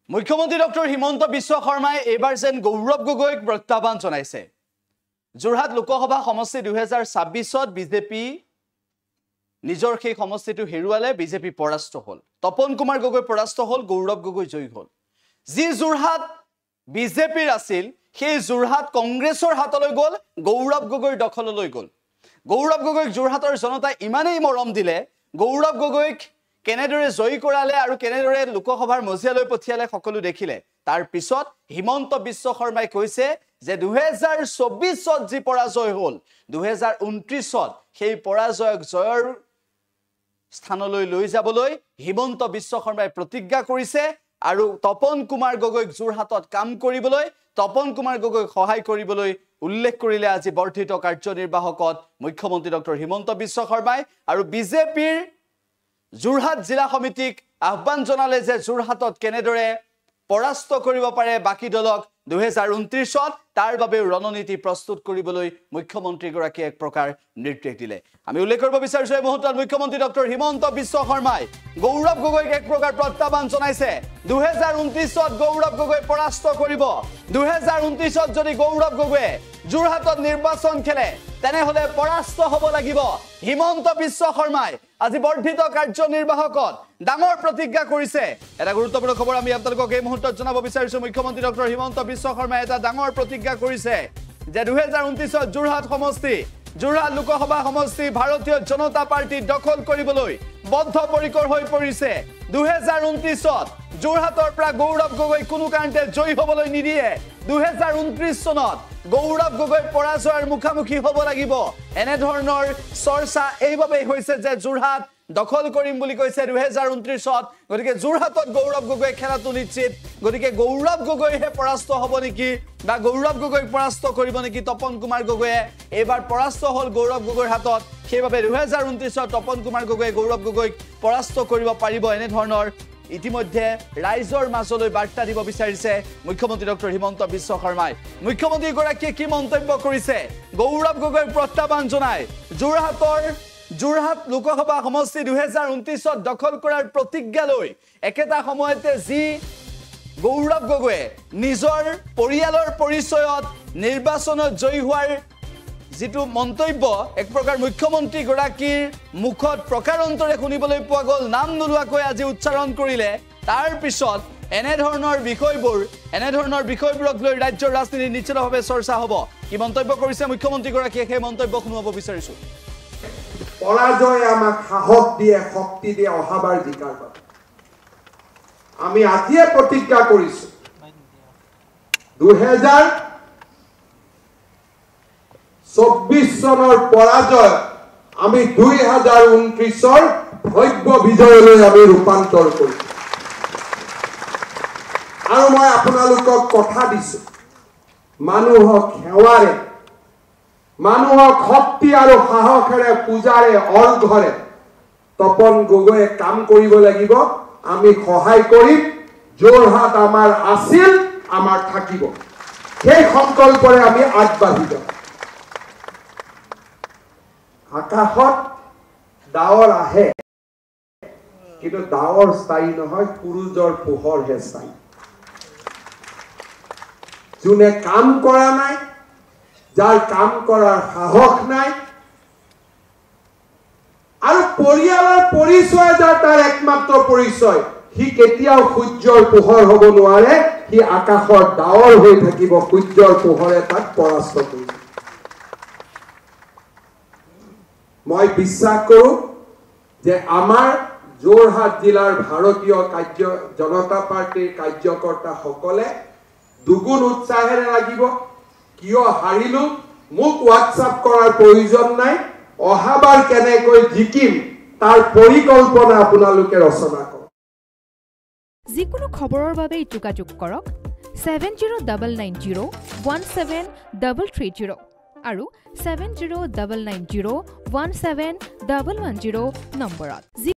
মুখ্যমন্ত্ৰী ডক্টৰ হিমন্ত বিশ্ব শৰ্মাই এবাৰ যেন গৌৰৱ গগৈক প্ৰত্যাহ্বান জনাইছে। যোৰহাট লোকসভা সমষ্টি 2026ত বিজেপি নিজৰ সেই সমষ্টিটো হেৰুৱালে, বিজেপি পৰাস্ত হ'ল। তপন কুমাৰ গগৈ পৰাস্ত হ'ল, গৌৰৱ গগৈ জয়ী হ'ল। যি যোৰহাট বিজেপিৰ আছিল সেই যোৰহাট কংগ্ৰেছৰ হাতলৈ গ'ল, গৌৰৱ গগৈৰ দখললৈ গ'ল। গৌৰৱ গগৈক যোৰহাটৰ জনতাই ইমানেই মৰম দিলে, গৌৰৱ গগৈক কেনেদৰে জয়ী কৰালে আৰু কেনেদৰে লোকসভাৰ মজিয়ালৈ পঠিয়ালে সকলো দেখিলে। তাৰ পিছত হিমন্ত বিশ্ব শৰ্মাই কৈছে যে 2024ত যি পৰাজয় হ'ল, 2029ত সেই পৰাজয়ক জয়ৰ স্থানলৈ লৈ যাবলৈ হিমন্ত বিশ্ব শৰ্মাই প্ৰতিজ্ঞা কৰিছে আৰু তপন কুমাৰ গগৈক যোৰহাটত কাম কৰিবলৈ, তপন কুমাৰ গগৈক সহায় কৰিবলৈ উল্লেখ কৰিলে আজি বৰ্ধিত কাৰ্যনিৰ্বাহকত মুখ্যমন্ত্ৰী ডক্টৰ হিমন্ত বিশ্ব শৰ্মাই। আৰু বিজেপিৰ যোৰহাট জিলা সমিতিক আহ্বান জনালে যে যোৰহাটত কেনেদৰে পৰাস্ত কৰিব পাৰে বাকী দলক 2029ত, তাৰ বাবে ৰণনীতি প্ৰস্তুত কৰিবলৈ মুখ্যমন্ত্ৰীগৰাকীয়ে এক প্ৰকাৰ নিৰ্দেশ দিলে। আমি উল্লেখ কৰিব বিচাৰিছো এই মুহূৰ্তত মুখ্যমন্ত্ৰী ডক্টৰ হিমন্ত বিশ্ব শৰ্মাই গৌৰৱ গগৈক এক প্ৰকাৰ প্ৰত্যাহ্বান জনাইছে। 2029ত গৌৰৱ গগৈ পৰাস্ত কৰিব। 2029ত যদি গৌৰৱ গগৈয়ে যোৰহাটত নিৰ্বাচন খেলে তেনেহলে পৰাস্ত হ'ব লাগিব। হিমন্ত বিশ্ব শৰ্মাই আজি বৰ্ধিত কাৰ্যনিৰ্বাহকত ডাঙৰ প্ৰতিজ্ঞা কৰিছে। এটা গুৰুত্বপূৰ্ণ খবৰ আমি আপোনালোকক এই মুহূৰ্তত জনাব বিচাৰিছো। মুখ্যমন্ত্ৰী ডক্টৰ হিমন্ত বিশ্ব শৰ্মাই এটা ডাঙৰ প্ৰতিজ্ঞা কৰিছে যে 2029ত যোৰহাট সমষ্টি, যোৰহাট লোকসভা সমষ্টি ভাৰতীয় জনতা পাৰ্টি দখল কৰিবলৈ বদ্ধপৰিকৰ হৈ পৰিছে। 2029ত যোৰহাটৰ পৰা গৌৰৱ গগৈ কোনো কাৰণতে জয়ী হ'বলৈ নিদিয়ে। 2029 চনত গৌৰৱ গগৈ পৰাজয়ৰ মুখামুখি হ'ব লাগিব। এনেধৰণৰ চৰ্চা এইবাবেই হৈছে যে যোৰহাট দখল কৰিম বুলি কৈছে 2029ত। গতিকে যোৰহাটত গৌৰৱ গগৈ খেলাটো নিশ্চিত। গতিকে গৌৰৱ গগৈহে পৰাস্ত হ'ব নেকি বা গৌৰৱ গগৈক পৰাস্ত কৰিব নেকি তপন কুমাৰ গগৈয়ে? এইবাৰ পৰাস্ত হ'ল গৌৰৱ গগৈৰ হাতত, সেইবাবে 2029ত তপন কুমাৰ গগৈয়ে গৌৰৱ গগৈক পৰাস্ত কৰিব পাৰিব। এনেধৰণৰ ইতিমধ্যে ৰাইজৰ মাজলৈ বাৰ্তা দিব বিচাৰিছে মুখ্যমন্ত্ৰী ডক্টৰ হিমন্ত বিশ্ব শৰ্মাই। মুখ্যমন্ত্ৰীগৰাকীয়ে কি মন্তব্য কৰিছে গৌৰৱ গগৈক প্ৰত্যাহ্বান জনাই যোৰহাট লোকসভা সমষ্টি 2029ত দখল কৰাৰ প্ৰতিজ্ঞা লৈ একেটা সময়তে যি গৌৰৱ গগৈয়ে নিজৰ পৰিয়ালৰ পৰিচয়ত নিৰ্বাচনত জয়ী হোৱাৰ যিটো মন্তব্য এক প্ৰকাৰ মুখ্যমন্ত্ৰীগৰাকীৰ মুখত প্ৰকাৰান্তৰে শুনিবলৈ পোৱা গ'ল, নাম নোলোৱাকৈ আজি উচ্চাৰণ কৰিলে। তাৰ পিছত এনেধৰণৰ বিষয়বোৰক লৈ ৰাজ্যৰ ৰাজনীতি নিশ্চিতভাৱে চৰ্চা হ'ব। কি মন্তব্য কৰিছে মুখ্যমন্ত্ৰীগৰাকীয়ে সেই মন্তব্য শুনাব বিচাৰিছো। পৰাজয় আমাক সাহস দিয়ে, শক্তি দিয়ে অহাবাৰ জিকাৰ বাবে। আমি আজিয়ে প্ৰতিজ্ঞা কৰিছো 2024 চনৰ পৰাজয় আমি 2029ৰ ভব্য বিজয়লৈ আমি ৰূপান্তৰ কৰিম। আৰু মই আপোনালোকক কথা দিছো, মানুহক সেৱাৰে, মানুহক শক্তি আৰু সাহসেৰে, পূজাৰে, অৰ্ঘৰে তপন গগৈয়ে কাম কৰিব লাগিব। আমি সহায় কৰিম। যোৰহাট আমাৰ আছিল, আমাৰ থাকিব। সেই সংকল্পৰে আমি আগবাঢ়ি যাম। আকাশত ডাৱৰ আহে, কিন্তু ডাৱৰ স্থায়ী নহয়, সূৰুজৰ পোহৰহে স্থায়ী। যোনে কাম কৰা নাই, যাৰ কাম কৰাৰ সাহস নাই আৰু পৰিয়ালৰ পৰিচয় যাৰ তাৰ একমাত্ৰ পৰিচয়, সি কেতিয়াও সূৰ্যৰ পোহৰ হ'ব নোৱাৰে। সি আকাশৰ ডাৱৰ হৈ থাকিব, সূৰ্যৰ পোহৰে তাক পৰাস্ত কৰিব। মই বিশ্বাস কৰোঁ যে আমাৰ যোৰহাট জিলাৰ ভাৰতীয় জনতা পাৰ্টিৰ কাৰ্যকৰ্তাসকলে দুগুণ উৎসাহেৰে লাগিব। কিয় হাৰিলো মোক হোৱাটছআপ কৰাৰ প্ৰয়োজন নাই। অহাবাৰ কেনেকৈ জিকিম তাৰ পৰিকল্পনা আপোনালোকে ৰচনা কৰক। যিকোনো খবৰৰ বাবে যোগাযোগ কৰক 7099017330 আৰু 7099017110 নম্বৰত।